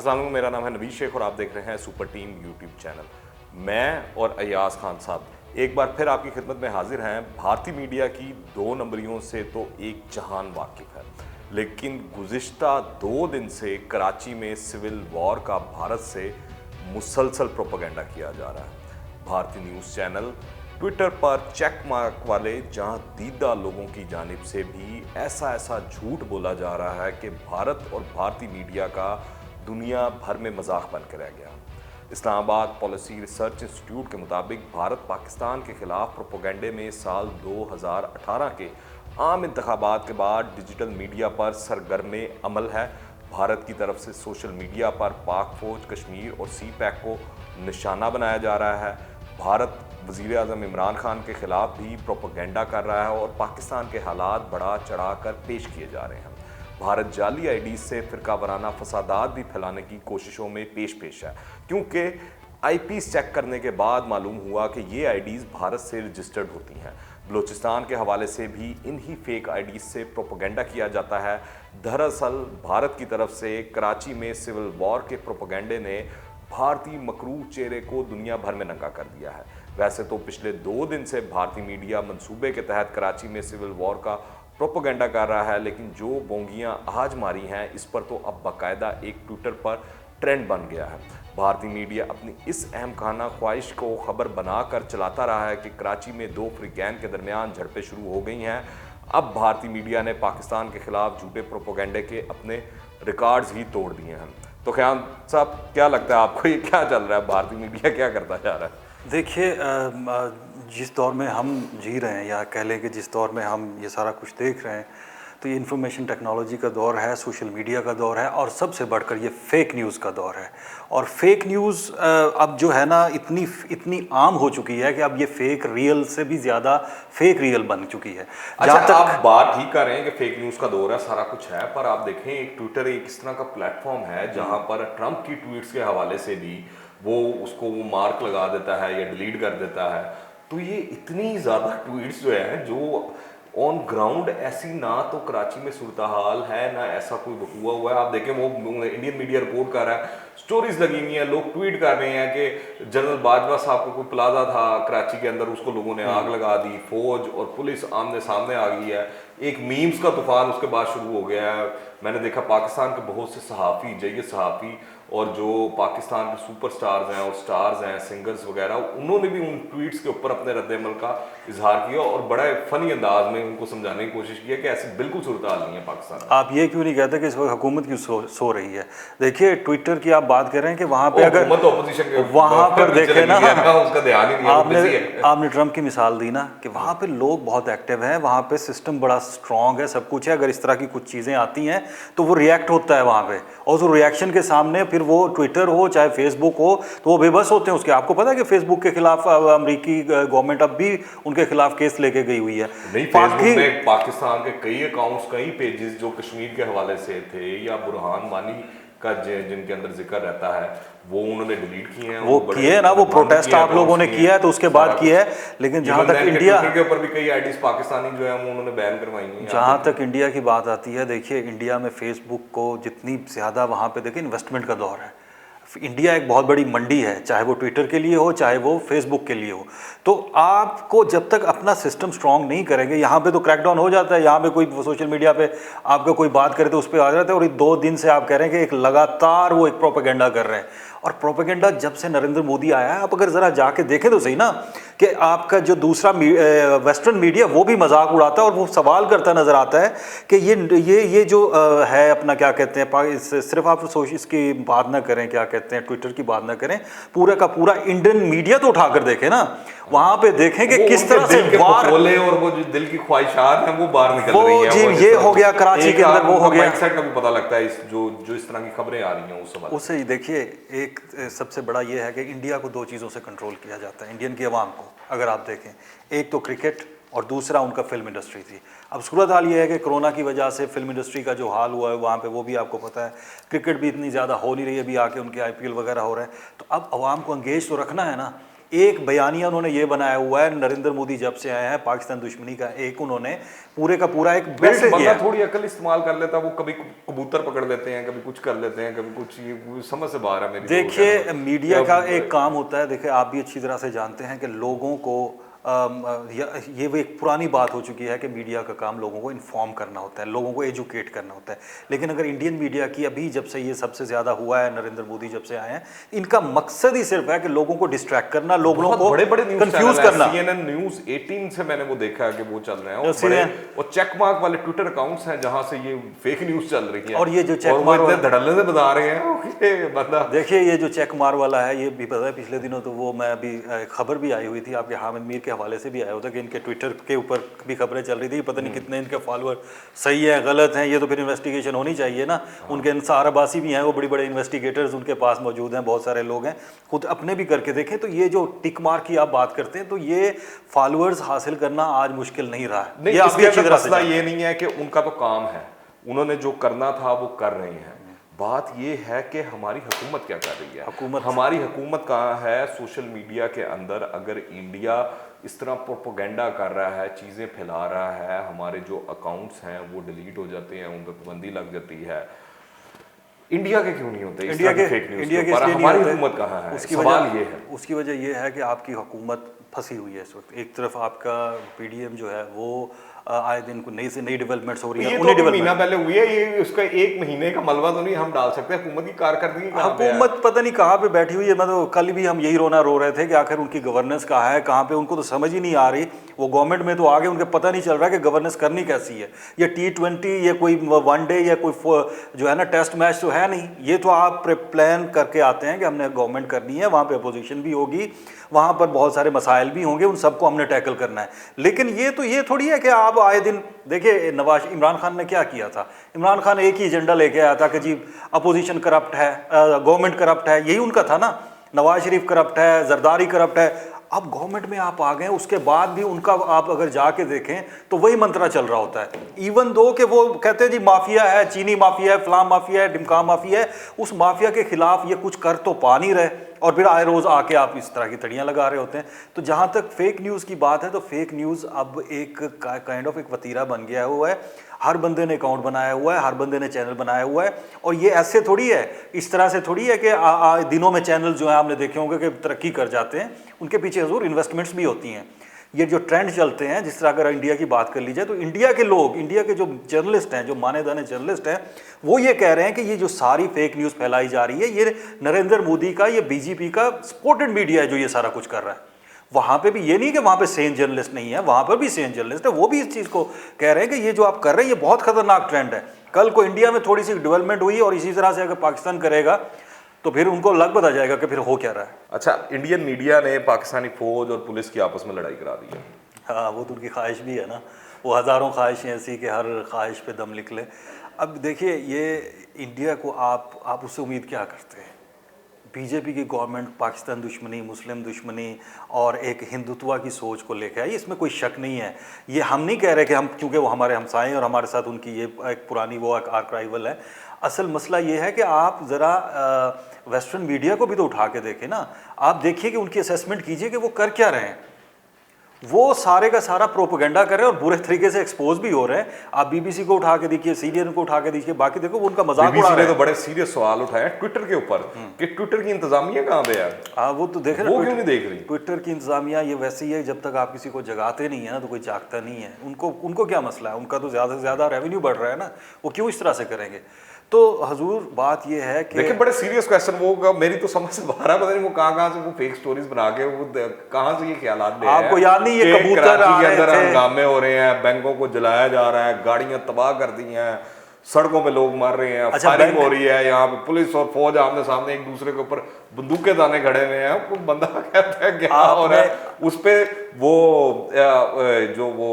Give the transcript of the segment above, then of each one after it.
अस्सलाम वालेकुम, मेरा नाम है नवीद शेख और आप देख रहे हैं सुपर टीम यूट्यूब चैनल। मैं और अयाज खान साहब एक बार फिर आपकी खिदमत में हाजिर हैं। भारतीय मीडिया की 2 नंबरियों से तो एक जहान वाकिफ़ है, लेकिन गुज़िश्ता 2 दिन से कराची में सिविल वॉर का भारत से मुसलसल प्रोपेगेंडा किया जा रहा है। भारतीय न्यूज़ चैनल ट्विटर पर चेक मार्क वाले जहां दीदा लोगों की जानिब से भी ऐसा झूठ बोला जा रहा है कि भारत और भारतीय मीडिया का दुनिया भर में मजाक बन के रह गया। इस्लामाबाद पॉलिसी रिसर्च इंस्टीट्यूट के मुताबिक भारत पाकिस्तान के खिलाफ प्रोपेगेंडे में साल 2018 के आम इंतखाबात के बाद डिजिटल मीडिया पर सरगर्म अमल है। भारत की तरफ से सोशल मीडिया पर पाक फौज कश्मीर और सी पैक को निशाना बनाया जा रहा है। भारत वज़ीर आज़म इमरान खान के खिलाफ भी प्रोपेगेंडा कर रहा है और पाकिस्तान के हालात बढ़ा चढ़ा कर पेश किए जा रहे हैं। भारत जाली आईडी से फ़िरका वाराना फसादात भी फैलाने की कोशिशों में पेश है, क्योंकि आईपीस चेक करने के बाद मालूम हुआ कि ये आईडीज़ भारत से रजिस्टर्ड होती हैं। बलूचिस्तान के हवाले से भी इन्हीं फेक आईडीज़ से प्रोपेगेंडा किया जाता है। दरअसल भारत की तरफ से कराची में सिविल वॉर के प्रोपेगेंडे ने भारतीय मकरूह चेहरे को दुनिया भर में नंगा कर दिया है। वैसे तो पिछले 2 दिन से भारतीय मीडिया मंसूबे के तहत कराची में सिविल वॉर का प्रोपेगेंडा कर रहा है, लेकिन जो बोंगियां आज मारी हैं इस पर तो अब बाकायदा एक ट्विटर पर ट्रेंड बन गया है। भारतीय मीडिया अपनी इस अहम खाना ख्वाहिश को खबर बनाकर चलाता रहा है कि कराची में 2 फ्रीगैंग के दरमियान झड़पें शुरू हो गई हैं। अब भारतीय मीडिया ने पाकिस्तान के खिलाफ झूठे प्रोपेगेंडे के अपने रिकॉर्ड्स ही तोड़ दिए हैं। तो ख्याल साहब, क्या लगता है आपको, ये क्या चल रहा है? भारतीय मीडिया क्या करता जा रहा है? देखिए, जिस दौर में हम जी रहे हैं, या कह लें कि जिस दौर में हम ये सारा कुछ देख रहे हैं, तो ये इन्फॉर्मेशन टेक्नोलॉजी का दौर है, सोशल मीडिया का दौर है, और सबसे बढ़कर ये फेक न्यूज़ का दौर है। और फेक न्यूज़ अब जो है ना इतनी आम हो चुकी है कि अब ये फेक रियल से भी ज़्यादा फेक रियल बन चुकी है। अच्छा, आप बात ठीक कर रहे हैं कि फेक न्यूज़ का दौर है, सारा कुछ है, पर आप देखें एक ट्विटर एक इस तरह का प्लेटफॉर्म है जहाँ पर ट्रंप की ट्वीट्स के हवाले से भी वो मार्क लगा देता है या डिलीट कर देता है। तो ये इतनी ज़्यादा ट्वीट्स जो है जो ऑन ग्राउंड ऐसी ना तो कराची में सूरत हाल है ना ऐसा कोई हुआ है। आप देखें वो इंडियन मीडिया रिपोर्ट कर रहा है, स्टोरीज लगी हुई हैं, लोग ट्वीट कर रहे हैं कि जनरल बाजवा साहब को कोई प्लाजा था कराची के अंदर, उसको लोगों ने आग लगा दी, फौज और पुलिस आमने सामने आ गई है। एक मीम्स का तूफान उसके बाद शुरू हो गया है। मैंने देखा पाकिस्तान के बहुत से सहाफ़ी, जय्यद सहाफ़ी और जो पाकिस्तान के सुपर स्टार्स हैं और स्टार्स हैं, सिंगर्स वगैरह, उन्होंने भी उन ट्वीट्स के ऊपर अपने रद्द-ए-अमल का इजहार किया और बड़ा फनी अंदाज में उनको समझाने की कोशिश की है कि ऐसी बिल्कुल सूरत हाल नहीं है पाकिस्तान। आप ये क्यों नहीं कहते कि इस वक्त हुकूमत क्यों सो रही है? देखिए, ट्विटर की आप बात कर रहे हैं कि वहाँ पे अगर वहाँ पर देखे ना, उसका ध्यान ही नहीं, आपने ट्रंप की मिसाल दी ना कि वहाँ पे लोग बहुत एक्टिव हैं, वहाँ पे सिस्टम बड़ा स्ट्रॉन्ग है, सब कुछ है। अगर इस तरह की कुछ चीज़ें आती हैं तो वो रिएक्ट होता है वहाँ पे, और उस रिएक्शन के सामने फिर वो ट्विटर हो चाहे फेसबुक हो तो वो बेबस होते हैं उसके। आपको पता है कि फेसबुक के खिलाफ अमेरिकी गवर्नमेंट अब भी उनके खिलाफ केस लेके गई हुई है। नहीं, फेसबुक में पाकिस्तान के कई अकाउंट्स, कई पेजेस जो कश्मीर के हवाले से थे या बुरहान वानी का जिनके अंदर जिक्र रहता है, वो उन्होंने डिलीट किए हैं। वो किए ना, वो प्रोटेस्ट आप लोगों ने किया है तो उसके बाद किया है। लेकिन जहाँ तक इंडिया के ऊपर भी कई आईडीज पाकिस्तानी जो है वो उन्होंने बैन करवाई हैं। जहाँ तक इंडिया की बात आती है, देखिए इंडिया में फेसबुक को जितनी ज़्यादा वहाँ पे देखिए इन्वेस्टमेंट का दौर है। इंडिया एक बहुत बड़ी मंडी है, चाहे वो ट्विटर के लिए हो चाहे वो फेसबुक के लिए हो। तो आपको जब तक अपना सिस्टम स्ट्रांग नहीं करेंगे, यहाँ पे तो क्रैकडाउन हो जाता है, यहाँ पे कोई सोशल मीडिया पे आपका कोई बात करे तो उस पर आ जाता है। और 2 दिन से आप कह रहे हैं कि एक लगातार वो एक प्रोपेगेंडा कर रहे हैं। और प्रोपेगेंडा जब से नरेंद्र मोदी आया है, आप अगर ज़रा जाके देखें तो सही ना कि आपका जो दूसरा वेस्टर्न मीडिया वो भी मजाक उड़ाता है और वो सवाल करता नज़र आता है कि ये जो है अपना क्या कहते हैं, सिर्फ आप इसकी बात ना करें, क्या कहते हैं, ट्विटर की बात ना करें, पूरा का पूरा इंडियन मीडिया तो उठाकर देखें ना, वहाँ पे देखें कि किस तरह से वार और वो जो दिल की ख्वाहिशात हैं वो बाहर निकल रही हैं। जी, ये हो गया कराची के अंदर, वो हो गया। का भी पता लगता है जो इस तरह की खबरें आ रही हैं उससे ही देखिए, एक सबसे बड़ा ये है कि इंडिया को 2 चीज़ों से कंट्रोल किया जाता है, इंडियन की आवाम को। अगर आप देखें, एक तो क्रिकेट और दूसरा उनका फिल्म इंडस्ट्री थी। अब सूरत हाल ये है कि कोरोना की वजह से फिल्म इंडस्ट्री का जो हाल हुआ है वहाँ पे, वो भी आपको पता है, क्रिकेट भी इतनी ज़्यादा हो नहीं रही है, अभी आके उनके IPL वगैरह हो रहे हैं। तो अब आवाम को एंगेज तो रखना है ना। एक बयानिया उन्होंने ये बनाया हुआ है, नरेंद्र मोदी जब से आए हैं पाकिस्तान दुश्मनी का एक उन्होंने पूरे का पूरा एक मैसेज बंदा दिया। थोड़ी अकल इस्तेमाल कर लेता, वो कभी कबूतर पकड़ लेते हैं, कभी कुछ कर लेते हैं, कभी कुछ, ये समझ से बाहर है मेरी। देखिए मीडिया का एक काम होता है, देखिए आप भी अच्छी तरह से जानते हैं कि लोगों को ये वो एक पुरानी बात हो चुकी है कि मीडिया का काम लोगों को इन्फॉर्म करना होता है, लोगों को एजुकेट करना होता है। लेकिन अगर इंडियन मीडिया की अभी जब से ये सबसे ज़्यादा हुआ है, नरेंद्र मोदी जब से आए हैं, इनका मकसद ही सिर्फ है कि लोगों को डिस्ट्रैक्ट करना, लोगों को बड़े बड़े कंफ्यूज करना। CNN न्यूज़ 18 से मैंने वो देखा कि वो चल रहे हैं, और चेक मार्क वाले ट्विटर अकाउंट्स हैं जहां से ये फेक न्यूज़ चल रही है, और ये जो चेक मार्क धड़ल्ले से बता रहे हैं बंदा। देखिए ये जो चेक मार वाला है, ये भी पता है पिछले दिनों तो वो मैं अभी खबर भी आई हुई थी आपके हामिद मीर के हवाले से भी आया होता कि इनके ट्विटर के ऊपर भी खबरें चल रही थी, पता नहीं कितने इनके फॉलोअर सही है गलत हैं, ये तो फिर इन्वेस्टिगेशन होनी चाहिए ना। उनके इंसार अब्बासी भी हैं, वो बड़े बड़े इन्वेस्टिगेटर्स उनके पास मौजूद हैं, बहुत सारे लोग हैं, खुद अपने भी करके देखें। तो ये जो टिक मार्क की आप बात करते हैं, तो ये फॉलोअर्स हासिल करना आज मुश्किल नहीं रहा है। ये आपकी अच्छी तरह से ये नहीं है कि उनका तो काम है, उन्होंने जो करना था वो कर रहे हैं। बात ये है कि हमारी हुकूमत क्या कर रही है, हमारी हुकूमत कहाँ है सोशल मीडिया के अंदर। अगर इंडिया इस तरह प्रोपोगेंडा कर रहा है, चीज़ें फैला रहा है, हमारे जो अकाउंट्स हैं वो डिलीट हो जाते हैं, उन पर पाबंदी लग जाती है, इंडिया के क्यों नहीं होते? इंडिया के फेक न्यूज़ के ऊपर हमारी हुकूमत कहाँ है? उसकी वजह ये है कि आपकी हुकूमत फंसी हुई है इस वक्त। एक तरफ आपका PDM जो है वो आए दिन को नई से नई डेवलपमेंट्स हो रही है। ये तो महीना पहले हुई है, ये उसका एक महीने का मलबा तो नहीं हम डाल सकते। हुकूमत की कारकर्दगी हुकूमत पता नहीं कहाँ पे बैठी हुई है। मतलब कल भी हम यही रो रहे थे कि आखिर उनकी गवर्नेंस कहाँ है, कहाँ पे, उनको तो समझ ही नहीं आ रही। वो गवर्नमेंट में तो आगे उनके पता नहीं चल रहा है कि गवर्नेंस करनी कैसी है। ये T20 ये कोई वनडे या कोई जो है ना टेस्ट मैच तो है नहीं। ये तो आप प्लान करके आते हैं कि हमने गवर्नमेंट करनी है, वहाँ पे अपोजिशन भी होगी, वहाँ पर बहुत सारे मसाइल भी होंगे, उन सबको हमने टैकल करना है। लेकिन ये थोड़ी है कि आप आए दिन देखिए इमरान खान ने क्या किया था। इमरान खान एक ही एजेंडा लेके आया था कि जी अपोजिशन करप्ट है, गवर्नमेंट करप्ट है, यही उनका था ना। नवाज शरीफ करप्ट है, जरदारी करप्ट है। अब गवर्नमेंट में आप आ गए, उसके बाद भी उनका आप अगर जाके देखें तो वही मंत्रा चल रहा होता है। इवन दो कि वो कहते हैं जी माफिया है, चीनी माफिया है, फलाम माफिया है, डिमका माफिया है, उस माफिया के खिलाफ ये कुछ कर तो पा नहीं रहे, और फिर आए रोज़ आके आप इस तरह की तड़ियाँ लगा रहे होते हैं। तो जहाँ तक फेक न्यूज़ की बात है, तो फेक न्यूज़ अब एक काइंड ऑफ एक वतीरा बन गया हुआ है। हर बंदे ने अकाउंट बनाया हुआ है, हर बंदे ने चैनल बनाया हुआ है। और ये ऐसे थोड़ी है, इस तरह से थोड़ी है कि दिनों में चैनल जो है आपने देखे होंगे कि तरक्की कर जाते हैं, उनके पीछे हजूर इन्वेस्टमेंट्स भी होती हैं। ये जो ट्रेंड चलते हैं, जिस तरह अगर इंडिया की बात कर ली जाए, तो इंडिया के लोग, इंडिया के जो जर्नलिस्ट हैं, जो माने दाने जर्नलिस्ट हैं, वो ये कह रहे हैं कि ये जो सारी फेक न्यूज़ फैलाई जा रही है, ये नरेंद्र मोदी का, ये BJP का सपोर्टेड मीडिया है जो ये सारा कुछ कर रहा है। वहाँ पे भी ये नहीं कि वहाँ पे सेन जर्नलिस्ट नहीं है, वहाँ पर भी सेन जर्नलिस्ट है, वो भी इस चीज़ को कह रहे हैं कि ये जो आप कर रहे हैं ये बहुत खतरनाक ट्रेंड है। कल को इंडिया में थोड़ी सी डेवलपमेंट हुई और इसी तरह से अगर पाकिस्तान करेगा तो फिर उनको लग पता जाएगा कि फिर हो क्या रहा है। अच्छा, इंडियन मीडिया ने पाकिस्तानी फौज और पुलिस की आपस में लड़ाई करा दी है। हाँ, वो तो उनकी ख्वाहिश भी है ना, वो हज़ारों ख्वाहिशें ऐसी कि हर ख्वाहिश पे दम निकले। अब देखिए ये इंडिया को आप उससे उम्मीद क्या करते हैं? BJP की गवर्नमेंट पाकिस्तान दुश्मनी, मुस्लिम दुश्मनी और एक हिंदुत्व की सोच को लेकर आई, इसमें कोई शक नहीं है। ये हम नहीं कह रहे कि हम, क्योंकि वो हमारे हमसाए हैं और हमारे साथ उनकी ये एक पुरानी वो आर्काइवल है। असल मसला ये है कि आप ज़रा वेस्टर्न मीडिया को भी तो उठा के देखें ना। आप देखिए कि उनकी असेसमेंट कीजिए कि वो कर क्या रहे हैं। वो सारे का सारा प्रोपेगेंडा कर रहे हैं और बुरे तरीके से एक्सपोज भी हो रहे हैं। आप BBC को उठा के देखिए, CNN को उठा के देखिए, बाकी देखो वो उनका मजाक उड़ा रहे हैं। तो बड़े सीरियस सवाल उठाए ट्विटर के ऊपर कि ट्विटर की इंतजामिया कहाँ पे है। वो तो देख रहे, वो क्यों नहीं देख रही? ट्विटर की इंतजामिया ये वैसी है, जब तक आप किसी को जगाते नहीं है ना तो कोई जागता नहीं है। उनको क्या मसला है? उनका तो ज़्यादा से ज़्यादा रेवेन्यू बढ़ रहा है ना, वो क्यों इस तरह से करेंगे? तो हजूर बात ये है कि देखिए बड़े सीरियस क्वेश्चन, वो मेरी तो समझ से बाहर है, पता नहीं वो कहाँ से वो फेक स्टोरीज बना के वो कहाँ से ये ख्यालात ले आपको याद नहीं ये कबूतर के अंदर हंगामे हो रहे हैं, बैंकों को जलाया जा रहा है, गाड़ियां तबाह कर दी हैं, सड़कों पे लोग मर रहे हैं, फायरिंग हो रही है, यहाँ पे पुलिस और फौज आमने सामने एक दूसरे के ऊपर बंदूकें दाने खड़े हुए हैं। वो बंदा कहता है क्या हो रहा है? उस पे वो जो वो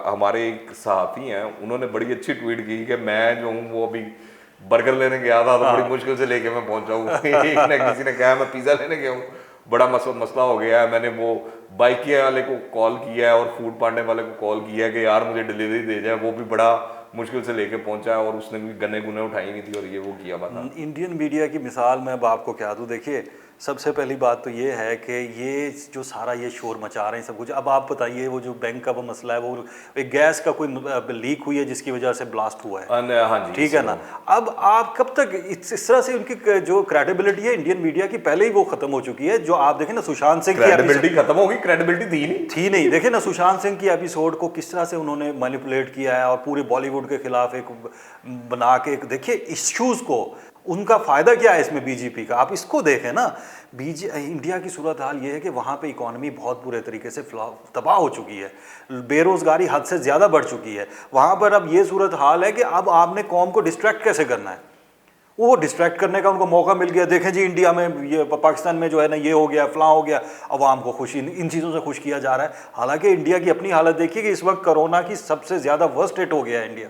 हमारे एक सहाफी हैं, उन्होंने बड़ी अच्छी ट्वीट की कि मैं जो हूँ वो अभी बर्गर लेने गया था तो बड़ी मुश्किल से लेके मैं पहुंचा हूँ। किसी ने कहा मैं पिज़्ज़ा लेने गया हूँ, बड़ा मसला हो गया है। मैंने वो बाइक वाले को कॉल किया है और फूड पांडे वाले को कॉल किया है कि यार मुझे डिलीवरी दे जाए, वो भी बड़ा मुश्किल से लेके पहुंचा है और उसने भी गन्ने गुने उठाई नहीं थी और ये वो किया। बता, इंडियन मीडिया की मिसाल मैं अब आपको क्या दूँ। देखिए सबसे पहली बात तो ये है कि ये जो सारा ये शोर मचा रहे हैं सब कुछ, अब आप बताइए वो जो बैंक का वो मसला है, वो एक गैस का कोई लीक हुई है जिसकी वजह से ब्लास्ट हुआ है, हाँ जी, ठीक है ना। अब आप कब तक इस तरह से उनकी जो क्रेडिबिलिटी है इंडियन मीडिया की पहले ही वो खत्म हो चुकी है। जो आप देखें ना सुशांत सिंह की क्रेडिबिलिटी खत्म होगी, क्रेडिबिलिटी थी नहीं। देखे ना सुशांत सिंह की एपिसोड को किस तरह से उन्होंने मैनिपुलेट किया है और पूरे बॉलीवुड के खिलाफ एक बना के देखिए इश्यूज को, उनका फायदा क्या है इसमें बीजेपी का, आप इसको देखें ना। इंडिया की सूरत हाल ये है कि वहाँ पे इकोनॉमी बहुत बुरे तरीके से तबाह हो चुकी है, बेरोजगारी हद से ज़्यादा बढ़ चुकी है वहाँ पर। अब ये सूरत हाल है कि अब आपने कौम को डिस्ट्रैक्ट कैसे करना है, वो डिस्ट्रैक्ट करने का उनको मौका मिल गया। देखें जी इंडिया में ये पाकिस्तान में जो है ना ये हो गया फलां हो गया, अवाम को खुशी इन चीज़ों से खुश किया जा रहा है। हालांकि इंडिया की अपनी हालत देखिए कि इस वक्त कोरोना की सबसे ज़्यादा वर्स्ट हिट हो गया है इंडिया,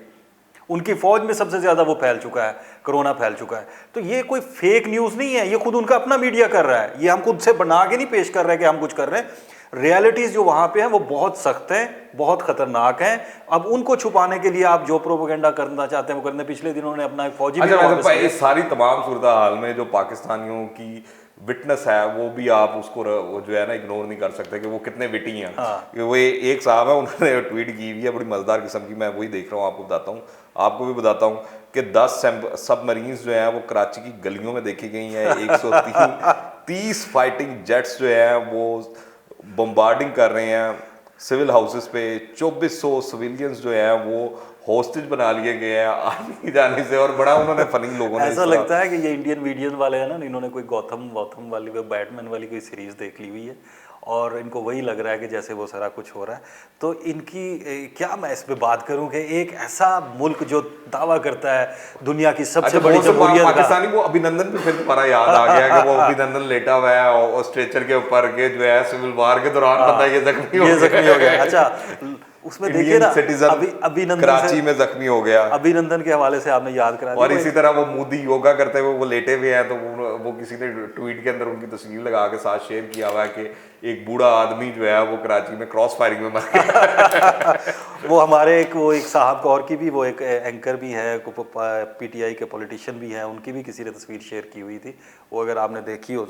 उनकी फौज में सबसे ज़्यादा वो फैल चुका है, कोरोना फैल चुका है। तो ये कोई फेक न्यूज़ नहीं है, ये खुद उनका अपना मीडिया कर रहा है, ये हम खुद से बना के नहीं पेश कर रहे हैं कि हम कुछ कर रहे हैं। रियलिटीज़ जो वहाँ पे हैं वो बहुत सख्त हैं, बहुत खतरनाक हैं। अब उनको छुपाने के लिए आप जो प्रोपेगेंडा करना चाहते हैं वो करने। पिछले दिनों उन्होंने अपना एक फौजी इस सारी तमाम सूरत हाल में जो पाकिस्तानियों की विटनेस है वो भी आप उसको वो जो है ना इग्नोर नहीं कर सकते कि वो कितने विटी हैं। हाँ। वो एक साहब है, उन्होंने ट्वीट की हुई है बड़ी मजेदार किस्म की, मैं वही देख रहा हूँ, आपको बताता हूँ, आपको भी बताता हूँ कि 10 सबमरीन्स जो हैं वो कराची की गलियों में देखी गई हैं। 130 फाइटिंग जेट्स जो हैं वो बम्बार्डिंग कर रहे हैं सिविल हाउसेस पे। 2400 सिविलियंस जो हैं वो होस्टेज बना लिए गए हैं आने की जाने से। और बड़ा उन्होंने फनी लोगों ने ऐसा लगता है कि ये इंडियन मीडियम वाले हैं ना, इन्होंने कोई गौतम वाली बैटमैन वाली कोई सीरीज देख ली हुई है और इनको वही लग रहा है कि जैसे वो सारा कुछ हो रहा है। तो इनकी क्या मैं इस पे बात करूं कि एक ऐसा मुल्क जो दावा करता है दुनिया की सबसे बड़ी जमहूरियत का, पाकिस्तानी वो अभिनंदन पे फिर तुम्हारा याद आ गया कि वो अभिनंदन लेटा हुआ है और स्ट्रेचर के ऊपर के जो है सिविल वार के दौरान पता है ये जख्मी हो गया। अच्छा उसमें देखिए ना अभिनंदन कराची में जख्मी हो गया, अभिनंदन के हवाले से आपने याद करा दिया। और इसी तरह वो मोदी योगा करते हुए वो लेटे हुए हैं, तो वो किसी ने ट्वीट के अंदर उनकी तस्वीर लगा के साथ शेयर किया हुआ है कि एक बूढ़ा आदमी जो है वो कराची में क्रॉस फायरिंग में मर गया। वो हमारे एक साहब कौर की भी, वो एक एंकर भी है, पीटीआई के पॉलिटिशियन भी हैं, उनकी भी किसी ने तस्वीर शेयर की हुई थी, वो अगर आपने देखी हो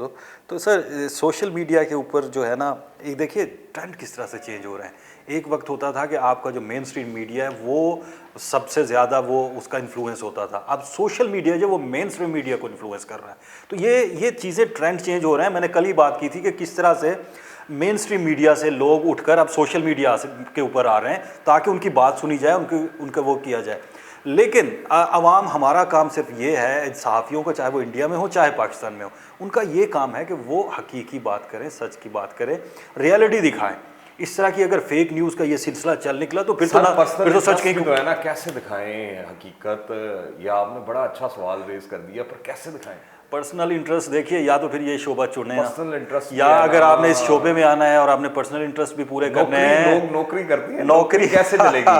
तो सर सोशल मीडिया के ऊपर जो है ना, एक देखिए ट्रेंड किस तरह से चेंज हो रहे हैं। एक वक्त होता था कि आपका जो मेन स्ट्रीम मीडिया है वो सबसे ज़्यादा वो उसका इन्फ्लुएंस होता था, अब सोशल मीडिया जो वो मेन स्ट्रीम मीडिया को इन्फ्लुएंस कर रहा है। तो ये चीज़ें ट्रेंड चेंज हो रहे हैं। मैंने कल ही बात की थी कि किस तरह से मेन स्ट्रीम मीडिया से लोग उठकर अब सोशल मीडिया के ऊपर आ रहे हैं ताकि उनकी बात सुनी जाए, उनका वो किया जाए। लेकिन अवाम, हमारा काम सिर्फ ये है, सहाफ़ियों को, चाहे वो इंडिया में हो चाहे पाकिस्तान में हो, उनका ये काम है कि वो हकीकी बात करें, सच की बात करें, रियलिटी दिखाएं। इस तरह की अगर फेक न्यूज़ का ये सिलसिला चल निकला तो फिर तो सच कहीं तो है ना, कैसे दिखाएं हकीकत। या आपने बड़ा अच्छा सवाल रेज कर दिया, पर कैसे दिखाएं? पर्सनल इंटरेस्ट देखिए, या तो फिर ये शोबा चुने पर्सनल इंटरेस्ट, या अगर आपने इस शोबे में आना है और आपने पर्सनल इंटरेस्ट भी पूरे करने हैं। लोग नौकरी करती हैं, नौकरी कैसे चलेगी?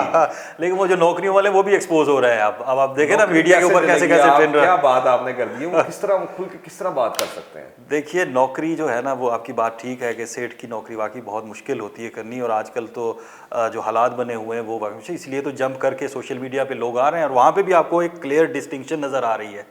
लेकिन वो जो नौकरियों वाले वो भी एक्सपोज हो रहे हैं। अब आप देखें ना मीडिया के ऊपर कैसे ट्रेंड। क्या बात आपने कर दी है, वो किस तरह खुल के किस तरह बात कर सकते हैं? देखिए नौकरी जो है ना, वो आपकी बात ठीक है कि सेठ की नौकरी वाकई बहुत मुश्किल होती है करनी, और आजकल तो जो हालात बने हुए हैं वो इसलिए तो जंप करके सोशल मीडिया पे लोग आ रहे हैं। और वहाँ पे भी आपको एक क्लियर डिस्टिंक्शन नज़र आ रही है।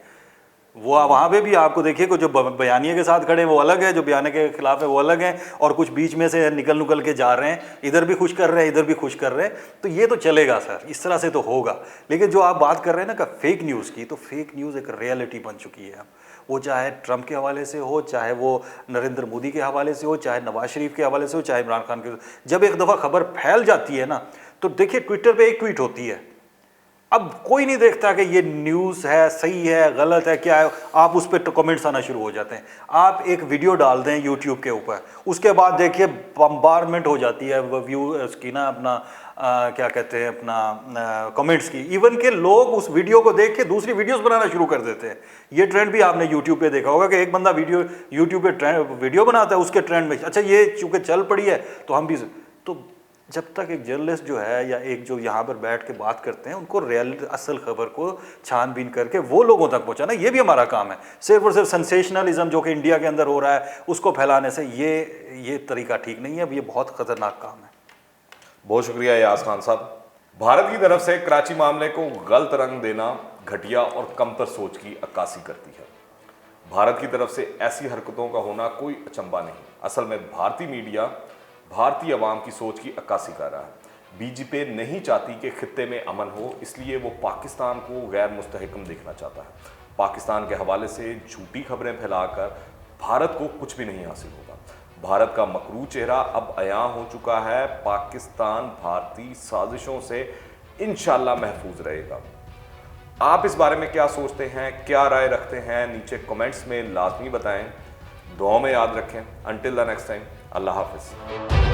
वो वहाँ पे भी आपको देखिए कि जो बयानिए के साथ खड़े हैं वो अलग है, जो बयाने के खिलाफ है वो अलग है, और कुछ बीच में से निकल के जा रहे हैं, इधर भी खुश कर रहे हैं इधर भी खुश कर रहे हैं। तो ये तो चलेगा सर, इस तरह से तो होगा। लेकिन जो आप बात कर रहे हैं ना फेक न्यूज़ की, तो फेक न्यूज़ एक रियलिटी बन चुकी है। वो चाहे ट्रंप के हवाले से हो, चाहे वो नरेंद्र मोदी के हवाले से हो, चाहे नवाज शरीफ के हवाले से हो, चाहे इमरान खान के, जब एक दफ़ा खबर फैल जाती है ना, तो देखिए ट्विटर पे एक ट्वीट होती है, अब कोई नहीं देखता कि ये न्यूज़ है, सही है, गलत है, क्या है, आप उस पर कमेंट्स आना शुरू हो जाते हैं। आप एक वीडियो डाल दें यूट्यूब के ऊपर, उसके बाद देखिए बम्बारमेंट हो जाती है व्यू की ना, अपना क्या कहते हैं, अपना कमेंट्स की। इवन के लोग उस वीडियो को देख के दूसरी वीडियोस बनाना शुरू कर देते हैं। ये ट्रेंड भी आपने यूट्यूब पे देखा होगा कि एक बंदा यूट्यूब पे वीडियो बनाता है, उसके ट्रेंड में अच्छा ये चूँकि चल पड़ी है तो हम भी। तो जब तक एक जर्नलिस्ट जो है या एक जो यहाँ पर बैठ के बात करते हैं, उनको रियल असल खबर को छानबीन करके वो लोगों तक पहुँचाना, ये भी हमारा काम है। सिर्फ और सिर्फ सेंसेशनलिज्म जो कि इंडिया के अंदर हो रहा है उसको फैलाने से ये तरीका ठीक नहीं है, ये बहुत ख़तरनाक काम है। बहुत शुक्रिया यास खान साहब। भारत की तरफ से कराची मामले को गलत रंग देना घटिया और कमतर सोच की अक्कासी करती है। भारत की तरफ से ऐसी हरकतों का होना कोई अचंभा नहीं। असल में भारतीय मीडिया भारतीय अवाम की सोच की अक्कासी कर रहा है। बीजेपी नहीं चाहती कि खित्ते में अमन हो, इसलिए वो पाकिस्तान को गैर मुस्तहकम देखना चाहता है। पाकिस्तान के हवाले से झूठी खबरें फैलाकर भारत को कुछ भी नहीं हासिल होगा। भारत का मकरू चेहरा अब अयां हो चुका है। पाकिस्तान भारतीय साजिशों से इंशाल्लाह महफूज रहेगा। आप इस बारे में क्या सोचते हैं, क्या राय रखते हैं, नीचे कमेंट्स में लाजमी बताएं। दुआ में याद रखें। Until the next time, Allah Hafiz.